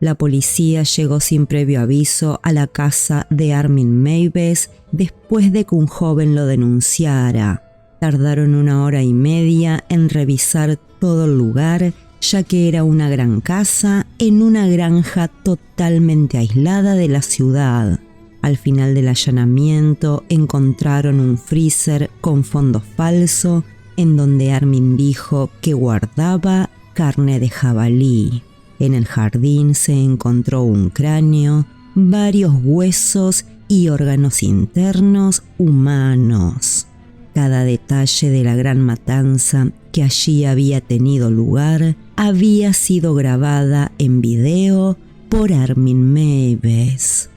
La policía llegó sin previo aviso a la casa de Armin Meiwes después de que un joven lo denunciara. Tardaron 1 hora y media en revisar todo el lugar, ya que era una gran casa en una granja totalmente aislada de la ciudad. Al final del allanamiento encontraron un freezer con fondo falso en donde Armin dijo que guardaba carne de jabalí. En el jardín se encontró un cráneo, varios huesos y órganos internos humanos. Cada detalle de la gran matanza que allí había tenido lugar había sido grabada en video por Armin Meiwes.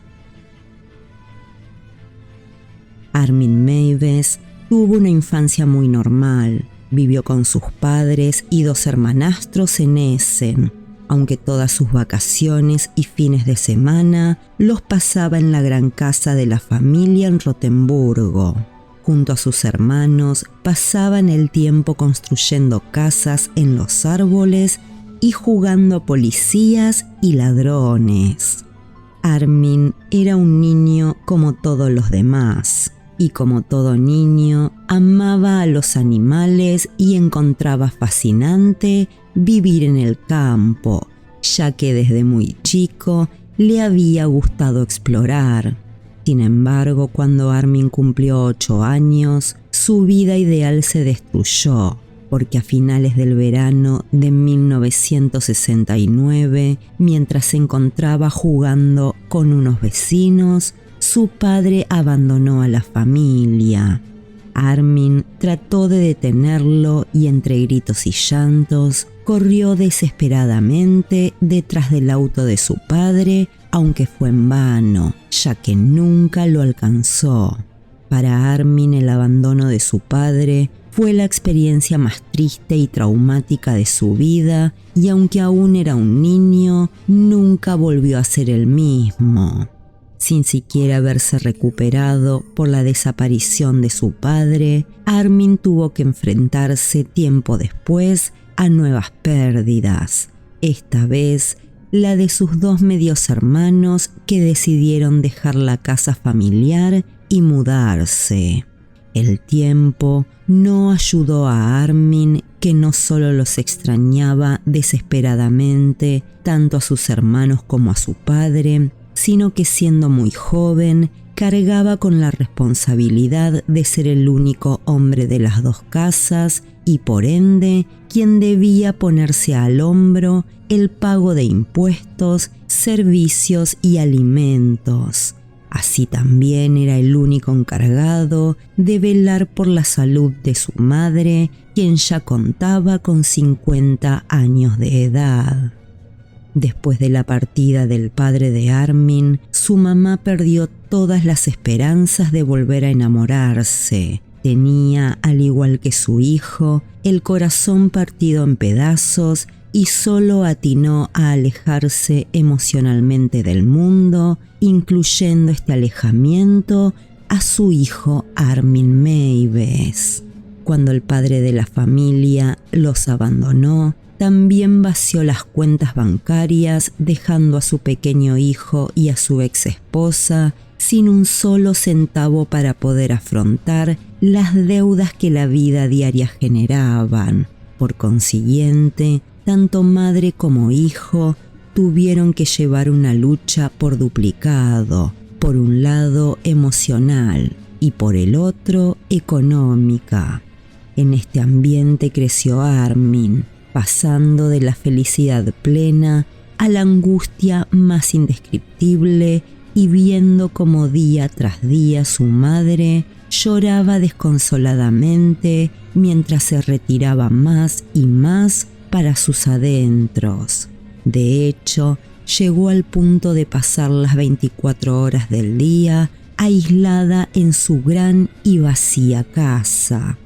Armin Meiwes tuvo una infancia muy normal. Vivió con sus padres y 2 hermanastros en Essen, aunque todas sus vacaciones y fines de semana los pasaba en la gran casa de la familia en Rotemburgo. Junto a sus hermanos pasaban el tiempo construyendo casas en los árboles y jugando a policías y ladrones. Armin era un niño como todos los demás, y como todo niño amaba a los animales y encontraba fascinante vivir en el campo, ya que desde muy chico le había gustado explorar. Sin embargo, cuando Armin cumplió 8 años, su vida ideal se destruyó, porque a finales del verano de 1969, mientras se encontraba jugando con unos vecinos, su padre abandonó a la familia. Armin trató de detenerlo y entre gritos y llantos corrió desesperadamente detrás del auto de su padre, aunque fue en vano, ya que nunca lo alcanzó. Para Armin, el abandono de su padre fue la experiencia más triste y traumática de su vida, y aunque aún era un niño, nunca volvió a ser el mismo. Sin siquiera haberse recuperado por la desaparición de su padre, Armin tuvo que enfrentarse tiempo después a nuevas pérdidas, esta vez la de sus 2 medios hermanos que decidieron dejar la casa familiar y mudarse. El tiempo no ayudó a Armin, que no solo los extrañaba desesperadamente tanto a sus hermanos como a su padre, sino que siendo muy joven cargaba con la responsabilidad de ser el único hombre de las 2 casas y por ende quien debía ponerse al hombro el pago de impuestos, servicios y alimentos. Así también era el único encargado de velar por la salud de su madre, quien ya contaba con 50 años de edad. Después de la partida del padre de Armin, su mamá perdió todas las esperanzas de volver a enamorarse. Tenía, al igual que su hijo, el corazón partido en pedazos y solo atinó a alejarse emocionalmente del mundo, incluyendo este alejamiento a su hijo Armin Meiwes. Cuando el padre de la familia los abandonó, también vació las cuentas bancarias, dejando a su pequeño hijo y a su ex esposa sin un solo centavo para poder afrontar las deudas que la vida diaria generaban. Por consiguiente, tanto madre como hijo tuvieron que llevar una lucha por duplicado, por un lado emocional y por el otro económica. En este ambiente creció Armin, pasando de la felicidad plena a la angustia más indescriptible y viendo cómo día tras día su madre lloraba desconsoladamente mientras se retiraba más y más para sus adentros. De hecho, llegó al punto de pasar las 24 horas del día aislada en su gran y vacía casa.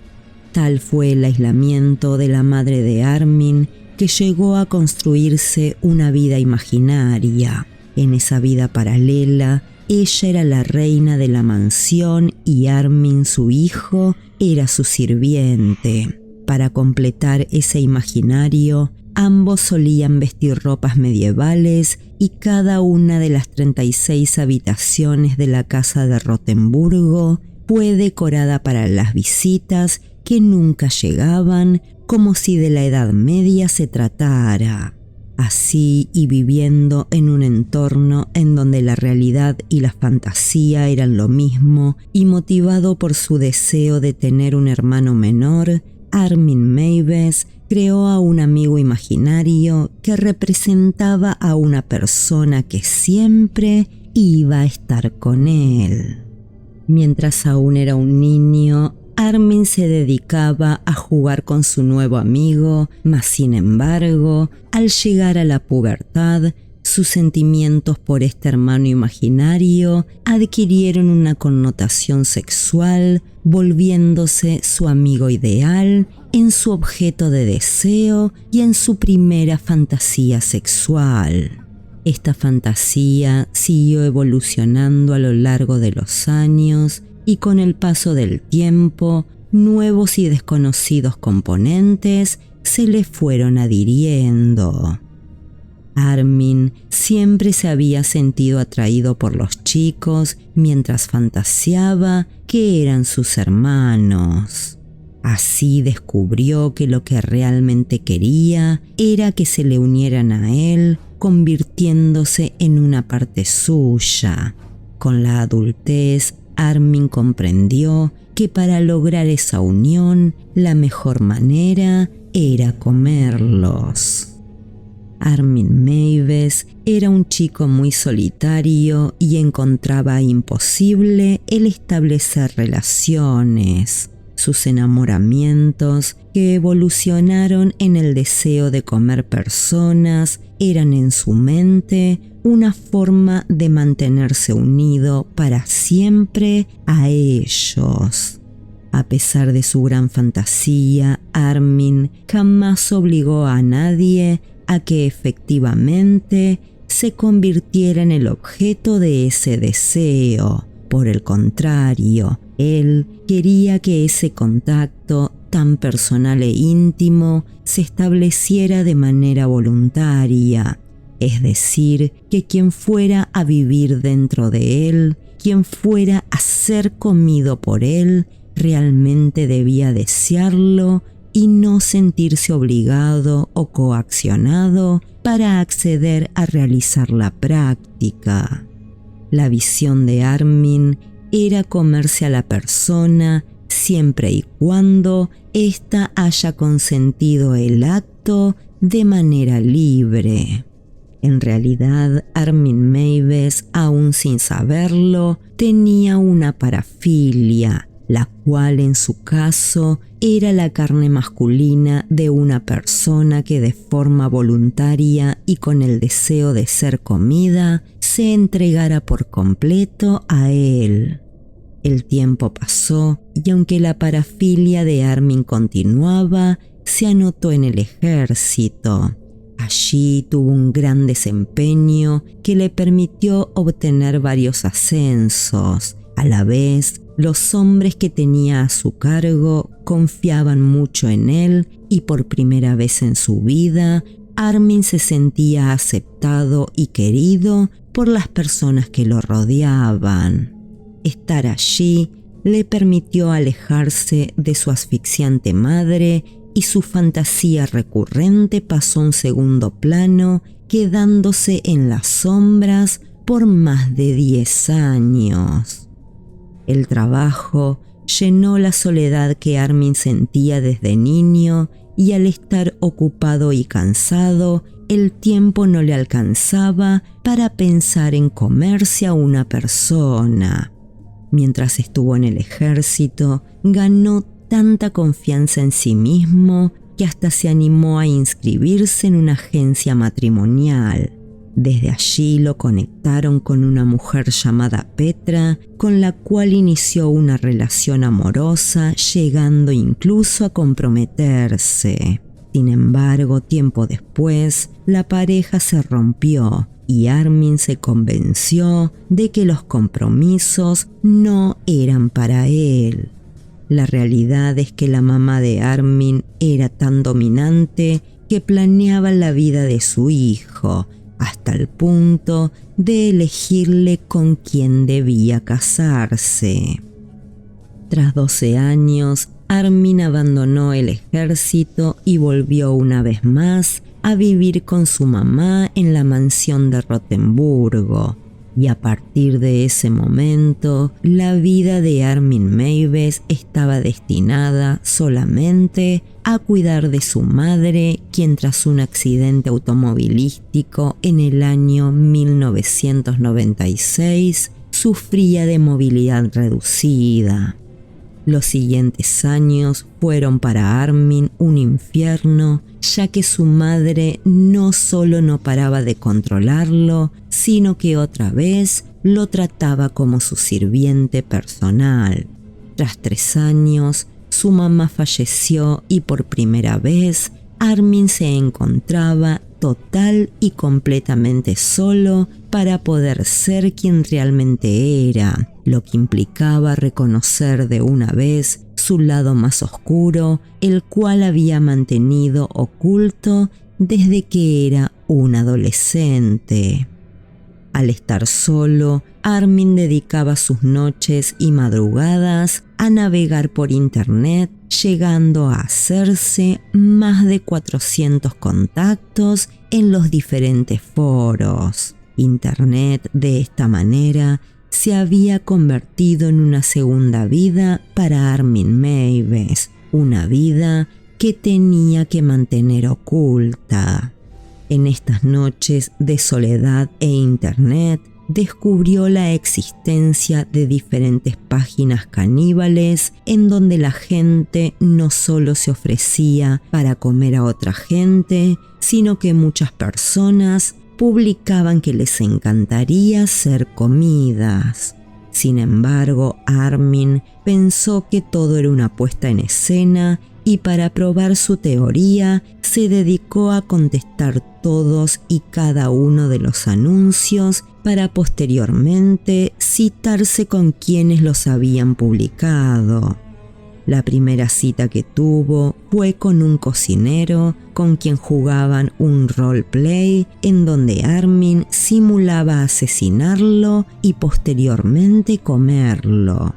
Tal fue el aislamiento de la madre de Armin que llegó a construirse una vida imaginaria. En esa vida paralela, ella era la reina de la mansión y Armin, su hijo, era su sirviente. Para completar ese imaginario, ambos solían vestir ropas medievales y cada una de las 36 habitaciones de la casa de Rotemburgo fue decorada para las visitas que nunca llegaban, como si de la Edad Media se tratara. Así, y viviendo en un entorno en donde la realidad y la fantasía eran lo mismo, y motivado por su deseo de tener un hermano menor, Armin Meiwes creó a un amigo imaginario que representaba a una persona que siempre iba a estar con él. Mientras aún era un niño, Armin se dedicaba a jugar con su nuevo amigo, mas sin embargo, al llegar a la pubertad, sus sentimientos por este hermano imaginario adquirieron una connotación sexual, volviéndose su amigo ideal, en su objeto de deseo y en su primera fantasía sexual. Esta fantasía siguió evolucionando a lo largo de los años y con el paso del tiempo, nuevos y desconocidos componentes se le fueron adhiriendo. Armin siempre se había sentido atraído por los chicos mientras fantaseaba que eran sus hermanos. Así descubrió que lo que realmente quería era que se le unieran a él, convirtiéndose en una parte suya. Con la adultez, Armin comprendió que para lograr esa unión, la mejor manera era comerlos. Armin Meiwes era un chico muy solitario y encontraba imposible el establecer relaciones. Sus enamoramientos, que evolucionaron en el deseo de comer personas, eran en su mente una forma de mantenerse unido para siempre a ellos. A pesar de su gran fantasía, Armin jamás obligó a nadie a que efectivamente se convirtiera en el objeto de ese deseo. Por el contrario, él quería que ese contacto tan personal e íntimo se estableciera de manera voluntaria, es decir, que quien fuera a vivir dentro de él, quien fuera a ser comido por él, realmente debía desearlo y no sentirse obligado o coaccionado para acceder a realizar la práctica. La visión de Armin era comerse a la persona siempre y cuando ésta haya consentido el acto de manera libre. En realidad, Armin Meiwes, aún sin saberlo, tenía una parafilia, la cual en su caso era la carne masculina de una persona que de forma voluntaria y con el deseo de ser comida, se entregara por completo a él. El tiempo pasó y aunque la parafilia de Armin continuaba, se anotó en el ejército. Allí tuvo un gran desempeño que le permitió obtener varios ascensos. A la vez, los hombres que tenía a su cargo confiaban mucho en él y por primera vez en su vida, Armin se sentía aceptado y querido por las personas que lo rodeaban. Estar allí le permitió alejarse de su asfixiante madre y su fantasía recurrente pasó a un segundo plano, quedándose en las sombras por más de 10 años. El trabajo llenó la soledad que Armin sentía desde niño y al estar ocupado y cansado, el tiempo no le alcanzaba para pensar en comerse a una persona. Mientras estuvo en el ejército, ganó tanta confianza en sí mismo que hasta se animó a inscribirse en una agencia matrimonial. Desde allí lo conectaron con una mujer llamada Petra, con la cual inició una relación amorosa, llegando incluso a comprometerse. Sin embargo, tiempo después, la pareja se rompió y Armin se convenció de que los compromisos no eran para él. La realidad es que la mamá de Armin era tan dominante que planeaba la vida de su hijo, hasta el punto de elegirle con quién debía casarse. Tras 12 años, Armin abandonó el ejército y volvió una vez más a vivir con su mamá en la mansión de Rotemburgo. Y a partir de ese momento, la vida de Armin Meiwes estaba destinada solamente a cuidar de su madre, quien tras un accidente automovilístico en el año 1996 sufría de movilidad reducida. Los siguientes años fueron para Armin un infierno, ya que su madre no solo no paraba de controlarlo, sino que otra vez lo trataba como su sirviente personal. Tras 3 años, su mamá falleció y por primera vez Armin se encontraba total y completamente solo para poder ser quien realmente era, lo que implicaba reconocer de una vez su lado más oscuro, el cual había mantenido oculto desde que era un adolescente. Al estar solo, Armin dedicaba sus noches y madrugadas a navegar por internet, llegando a hacerse más de 400 contactos en los diferentes foros. Internet, de esta manera, se había convertido en una segunda vida para Armin Meiwes, una vida que tenía que mantener oculta. En estas noches de soledad e internet, descubrió la existencia de diferentes páginas caníbales en donde la gente no solo se ofrecía para comer a otra gente, sino que muchas personas publicaban que les encantaría ser comidas. Sin embargo, Armin pensó que todo era una puesta en escena y para probar su teoría se dedicó a contestar todos y cada uno de los anuncios para posteriormente citarse con quienes los habían publicado. La primera cita que tuvo fue con un cocinero con quien jugaban un roleplay en donde Armin simulaba asesinarlo y posteriormente comerlo.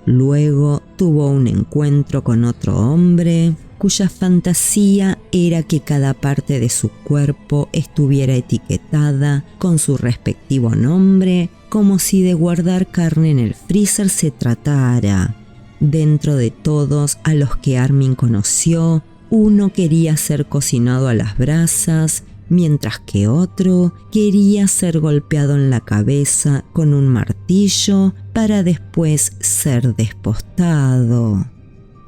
Luego tuvo un encuentro con otro hombre cuya fantasía era que cada parte de su cuerpo estuviera etiquetada con su respectivo nombre, como si de guardar carne en el freezer se tratara. Dentro de todos a los que Armin conoció, uno quería ser cocinado a las brasas, mientras que otro quería ser golpeado en la cabeza con un martillo para después ser despostado.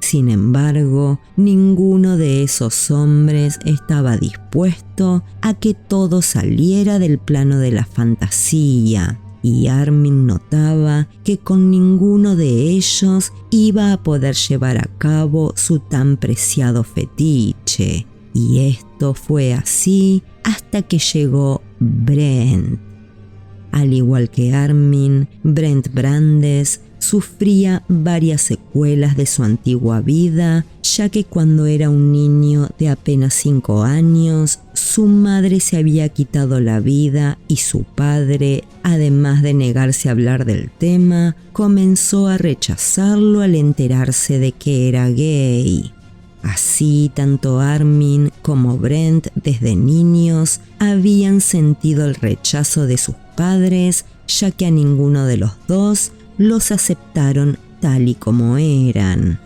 Sin embargo, ninguno de esos hombres estaba dispuesto a que todo saliera del plano de la fantasía, y Armin notaba que con ninguno de ellos iba a poder llevar a cabo su tan preciado fetiche. Y esto fue así hasta que llegó Brent. Al igual que Armin, Brent Brandes sufría varias secuelas de su antigua vida, ya que cuando era un niño de apenas 5 años, su madre se había quitado la vida y su padre, además de negarse a hablar del tema, comenzó a rechazarlo al enterarse de que era gay. Así, tanto Armin como Brent desde niños habían sentido el rechazo de sus padres, ya que a ninguno de los dos los aceptaron tal y como eran.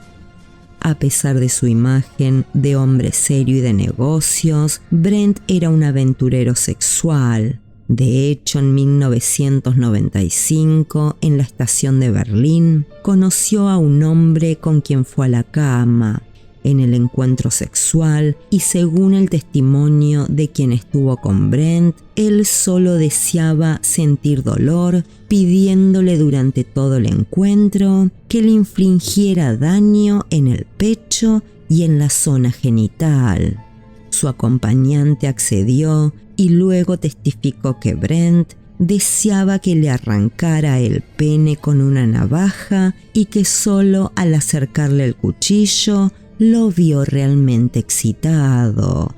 A pesar de su imagen de hombre serio y de negocios, Brent era un aventurero sexual. De hecho, en 1995, en la estación de Berlín, conoció a un hombre con quien fue a la cama. En el encuentro sexual, y según el testimonio de quien estuvo con Brent, él solo deseaba sentir dolor, pidiéndole durante todo el encuentro que le infligiera daño en el pecho y en la zona genital. Su acompañante accedió y luego testificó que Brent deseaba que le arrancara el pene con una navaja y que solo al acercarle el cuchillo lo vio realmente excitado.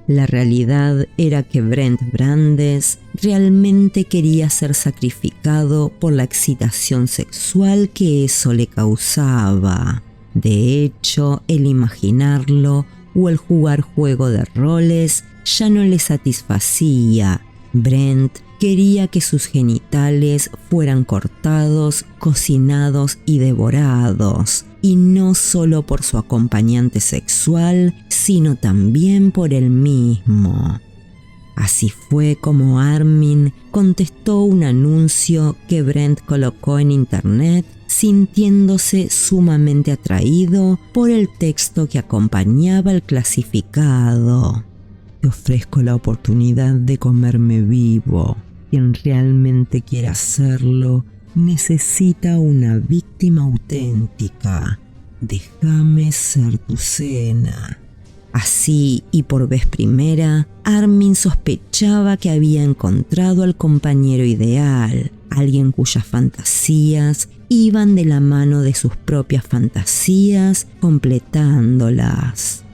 La realidad era que Brent Brandes realmente quería ser sacrificado por la excitación sexual que eso le causaba. De hecho, el imaginarlo o el jugar juego de roles ya no le satisfacía. Brent quería que sus genitales fueran cortados, cocinados y devorados, y no solo por su acompañante sexual, sino también por él mismo. Así fue como Armin contestó un anuncio que Brent colocó en internet, sintiéndose sumamente atraído por el texto que acompañaba el clasificado. Te ofrezco la oportunidad de comerme vivo. Quien realmente quiera hacerlo necesita una víctima auténtica. Déjame ser tu cena. Así, y por vez primera, Armin sospechaba que había encontrado al compañero ideal, alguien cuyas fantasías iban de la mano de sus propias fantasías, completándolas.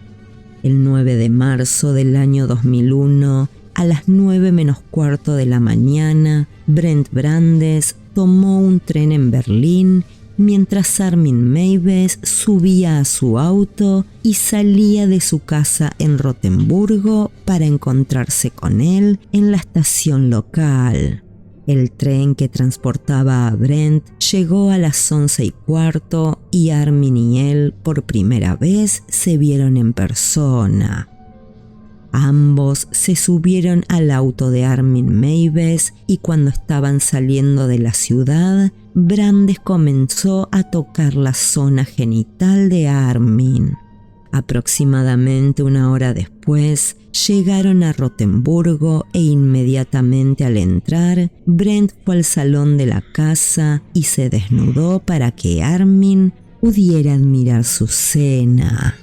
El 9 de marzo del año 2001, a las 9:15 de la mañana, Brent Brandes tomó un tren en Berlín mientras Armin Meiwes subía a su auto y salía de su casa en Rotemburgo para encontrarse con él en la estación local. El tren que transportaba a Brent llegó a las 11:15 y Armin y él por primera vez se vieron en persona. Ambos se subieron al auto de Armin Meiwes y cuando estaban saliendo de la ciudad, Brandes comenzó a tocar la zona genital de Armin. Aproximadamente una hora después, llegaron a Rotemburgo e inmediatamente al entrar, Brent fue al salón de la casa y se desnudó para que Armin pudiera admirar su cena.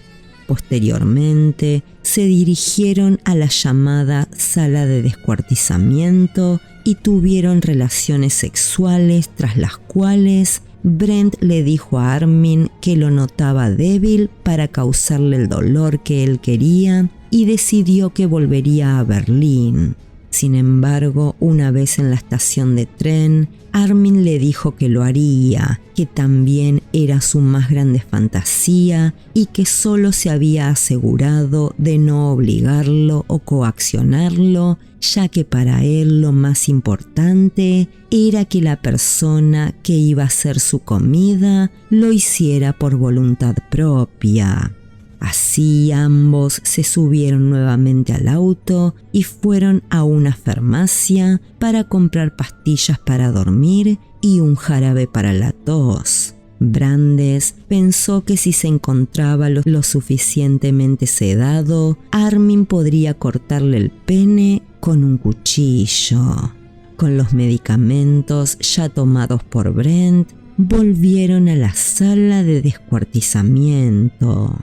Posteriormente, se dirigieron a la llamada sala de descuartizamiento y tuvieron relaciones sexuales, tras las cuales Brent le dijo a Armin que lo notaba débil para causarle el dolor que él quería y decidió que volvería a Berlín. Sin embargo, una vez en la estación de tren, Armin le dijo que lo haría, que también era su más grande fantasía y que solo se había asegurado de no obligarlo o coaccionarlo, ya que para él lo más importante era que la persona que iba a ser su comida lo hiciera por voluntad propia. Así ambos se subieron nuevamente al auto y fueron a una farmacia para comprar pastillas para dormir y un jarabe para la tos. Brandes pensó que si se encontraba lo suficientemente sedado, Armin podría cortarle el pene con un cuchillo. Con los medicamentos ya tomados por Brent, volvieron a la sala de descuartizamiento.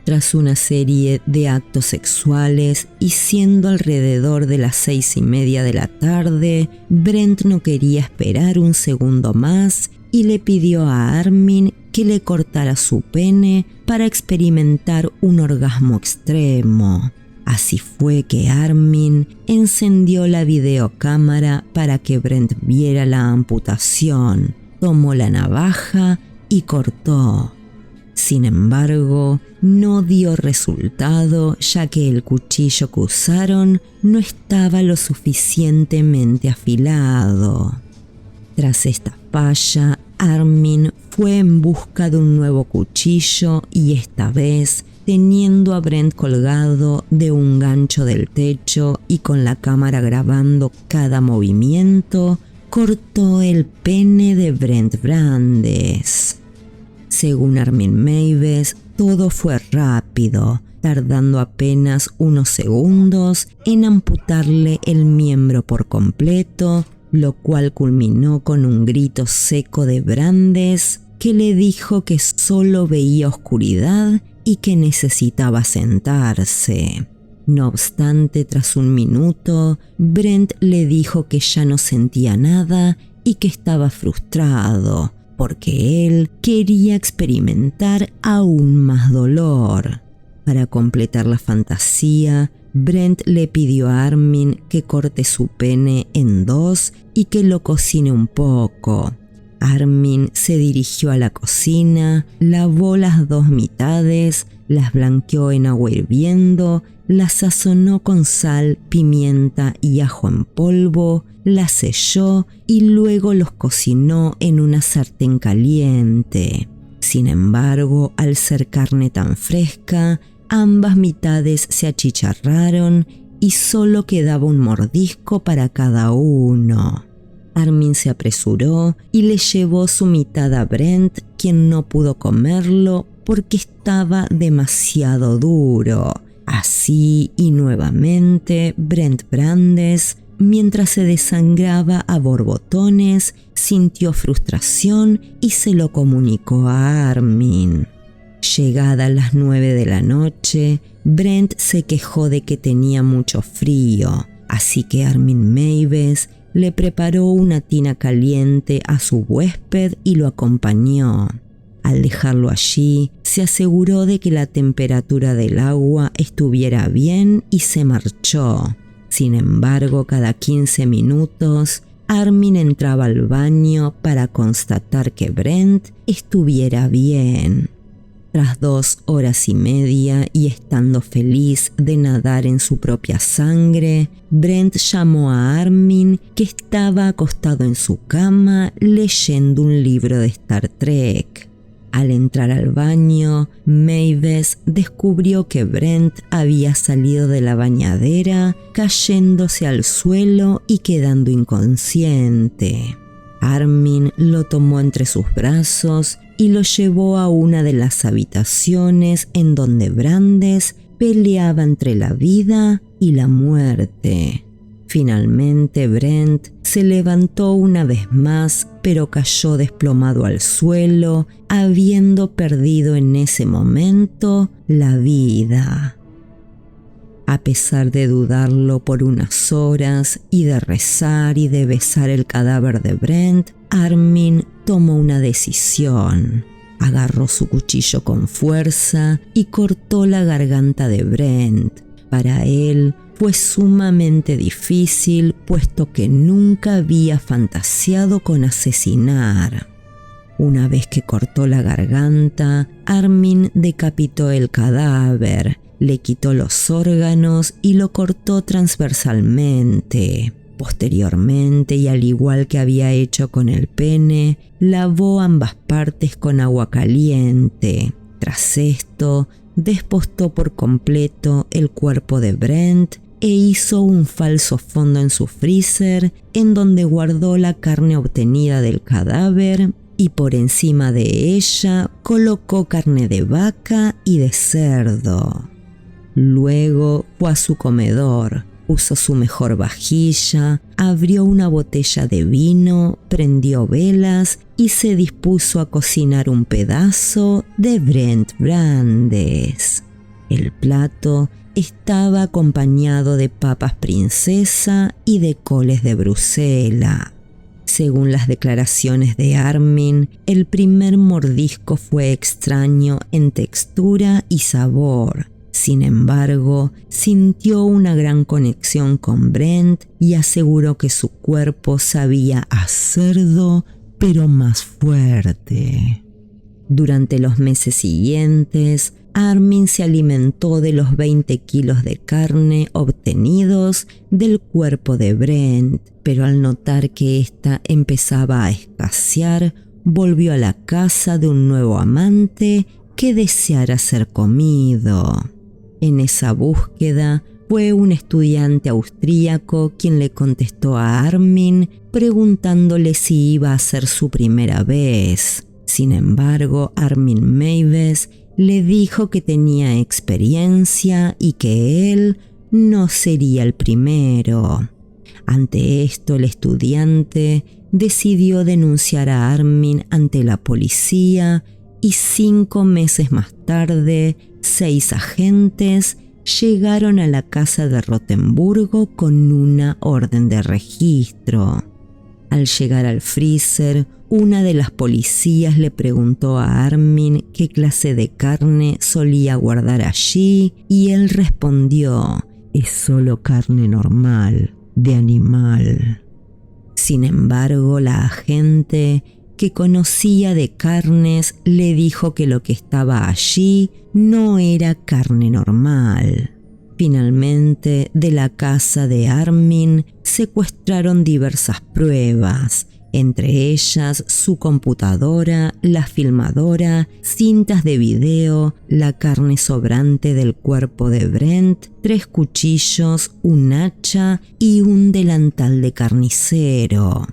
Tras una serie de actos sexuales y siendo alrededor de las 6:30 de la tarde, Brent no quería esperar un segundo más y le pidió a Armin que le cortara su pene para experimentar un orgasmo extremo. Así fue que Armin encendió la videocámara para que Brent viera la amputación, tomó la navaja y cortó. Sin embargo, no dio resultado, ya que el cuchillo que usaron no estaba lo suficientemente afilado. Tras esta falla, Armin fue en busca de un nuevo cuchillo y esta vez, teniendo a Brent colgado de un gancho del techo y con la cámara grabando cada movimiento, cortó el pene de Brent Brandes. Según Armin Meiwes, todo fue rápido, tardando apenas unos segundos en amputarle el miembro por completo, lo cual culminó con un grito seco de Brandes que le dijo que solo veía oscuridad y que necesitaba sentarse. No obstante, tras un minuto, Brent le dijo que ya no sentía nada y que estaba frustrado, porque él quería experimentar aún más dolor. Para completar la fantasía, Brent le pidió a Armin que corte su pene en dos y que lo cocine un poco. Armin se dirigió a la cocina, lavó las dos mitades, las blanqueó en agua hirviendo, las sazonó con sal, pimienta y ajo en polvo, las selló y luego los cocinó en una sartén caliente. Sin embargo, al ser carne tan fresca, ambas mitades se achicharraron y solo quedaba un mordisco para cada uno. Armin se apresuró y le llevó su mitad a Brent, quien no pudo comerlo porque estaba demasiado duro. Así y nuevamente Brent Brandes, mientras se desangraba a borbotones, sintió frustración y se lo comunicó a Armin. Llegadas las 9 de la noche, Brent se quejó de que tenía mucho frío, así que Armin Meiwes le preparó una tina caliente a su huésped y lo acompañó. Al dejarlo allí, se aseguró de que la temperatura del agua estuviera bien y se marchó. Sin embargo, cada 15 minutos, Armin entraba al baño para constatar que Brent estuviera bien. Tras 2 horas y media y estando feliz de nadar en su propia sangre, Brent llamó a Armin, que estaba acostado en su cama leyendo un libro de Star Trek. Al entrar al baño, Meiwes descubrió que Brent había salido de la bañadera, cayéndose al suelo y quedando inconsciente. Armin lo tomó entre sus brazos y lo llevó a una de las habitaciones en donde Brandes peleaba entre la vida y la muerte. Finalmente Brent se levantó una vez más, pero cayó desplomado al suelo, habiendo perdido en ese momento la vida. A pesar de dudarlo por unas horas y de rezar y de besar el cadáver de Brent, Armin tomó una decisión. Agarró su cuchillo con fuerza y cortó la garganta de Brent. Para él fue sumamente difícil, puesto que nunca había fantaseado con asesinar. Una vez que cortó la garganta, Armin decapitó el cadáver, le quitó los órganos y lo cortó transversalmente. Posteriormente, y al igual que había hecho con el pene, lavó ambas partes con agua caliente. Tras esto, despostó por completo el cuerpo de Brent e hizo un falso fondo en su freezer, en donde guardó la carne obtenida del cadáver y por encima de ella colocó carne de vaca y de cerdo. Luego fue a su comedor, usó su mejor vajilla, abrió una botella de vino, prendió velas y se dispuso a cocinar un pedazo de Brent Brandes. El plato estaba acompañado de papas princesa y de coles de Bruselas. Según las declaraciones de Armin, el primer mordisco fue extraño en textura y sabor. Sin embargo, sintió una gran conexión con Brent y aseguró que su cuerpo sabía a cerdo, pero más fuerte. Durante los meses siguientes, Armin se alimentó de los 20 kilos de carne obtenidos del cuerpo de Brent, pero al notar que ésta empezaba a escasear, volvió a la casa de un nuevo amante que deseara ser comido. En esa búsqueda fue un estudiante austríaco quien le contestó a Armin preguntándole si iba a ser su primera vez. Sin embargo, Armin Meiwes le dijo que tenía experiencia y que él no sería el primero. Ante esto, el estudiante decidió denunciar a Armin ante la policía y 5 meses más tarde, 6 agentes llegaron a la casa de Rotemburgo con una orden de registro. Al llegar al freezer, una de las policías le preguntó a Armin qué clase de carne solía guardar allí y él respondió es solo carne normal, de animal. Sin embargo, la agente, que conocía de carnes, le dijo que lo que estaba allí no era carne normal. Finalmente, de la casa de Armin secuestraron diversas pruebas, entre ellas su computadora, la filmadora, cintas de video, la carne sobrante del cuerpo de Brent, 3 cuchillos, un hacha y un delantal de carnicero.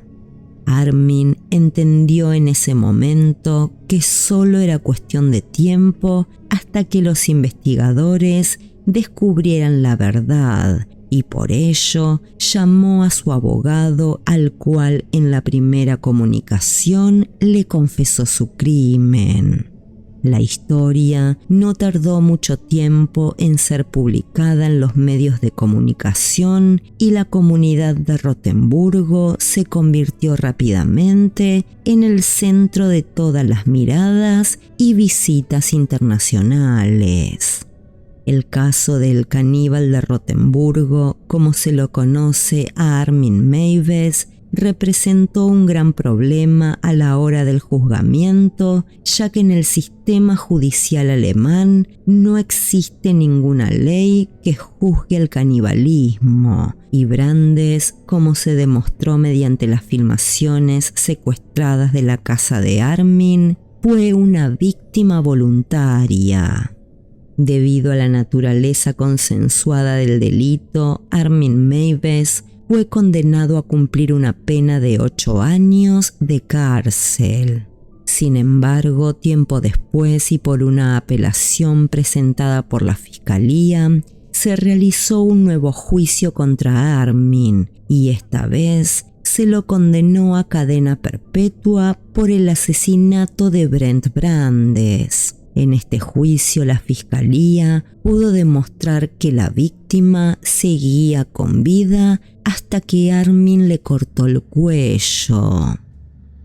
Armin entendió en ese momento que solo era cuestión de tiempo hasta que los investigadores descubrieran la verdad, y por ello llamó a su abogado, al cual en la primera comunicación le confesó su crimen. La historia no tardó mucho tiempo en ser publicada en los medios de comunicación y la comunidad de Rotemburgo se convirtió rápidamente en el centro de todas las miradas y visitas internacionales. El caso del caníbal de Rotemburgo, como se lo conoce a Armin Meiwes, representó un gran problema a la hora del juzgamiento, ya que en el sistema judicial alemán no existe ninguna ley que juzgue el canibalismo, y Brandes, como se demostró mediante las filmaciones secuestradas de la casa de Armin, fue una víctima voluntaria. Debido a la naturaleza consensuada del delito, Armin Meiwes fue condenado a cumplir una pena de 8 años de cárcel. Sin embargo, tiempo después y por una apelación presentada por la Fiscalía, se realizó un nuevo juicio contra Armin y esta vez se lo condenó a cadena perpetua por el asesinato de Brent Brandes. En este juicio, la Fiscalía pudo demostrar que la víctima seguía con vida hasta que Armin le cortó el cuello.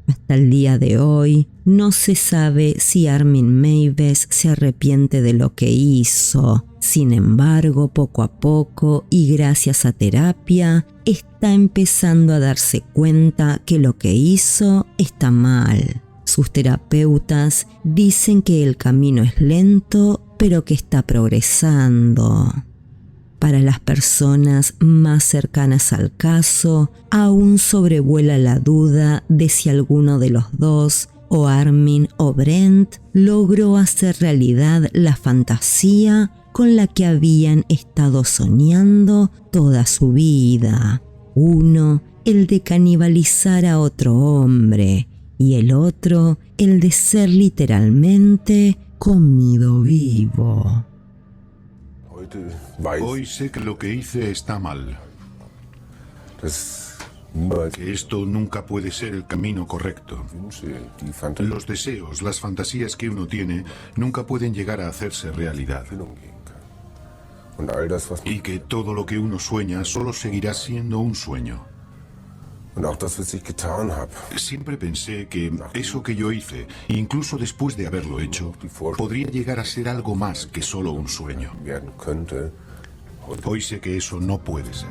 Hasta el día de hoy, no se sabe si Armin Meiwes se arrepiente de lo que hizo. Sin embargo, poco a poco y gracias a terapia, está empezando a darse cuenta que lo que hizo está mal. Sus terapeutas dicen que el camino es lento, pero que está progresando. Para las personas más cercanas al caso, aún sobrevuela la duda de si alguno de los dos, o Armin o Brent, logró hacer realidad la fantasía con la que habían estado soñando toda su vida. Uno, el de canibalizar a otro hombre, y el otro, el de ser literalmente comido vivo. Hoy sé que lo que hice está mal. Que esto nunca puede ser el camino correcto. Los deseos, las fantasías que uno tiene, nunca pueden llegar a hacerse realidad. Y que todo lo que uno sueña solo seguirá siendo un sueño. Siempre pensé que eso que yo hice, incluso después de haberlo hecho, podría llegar a ser algo más que solo un sueño. Hoy sé que eso no puede ser.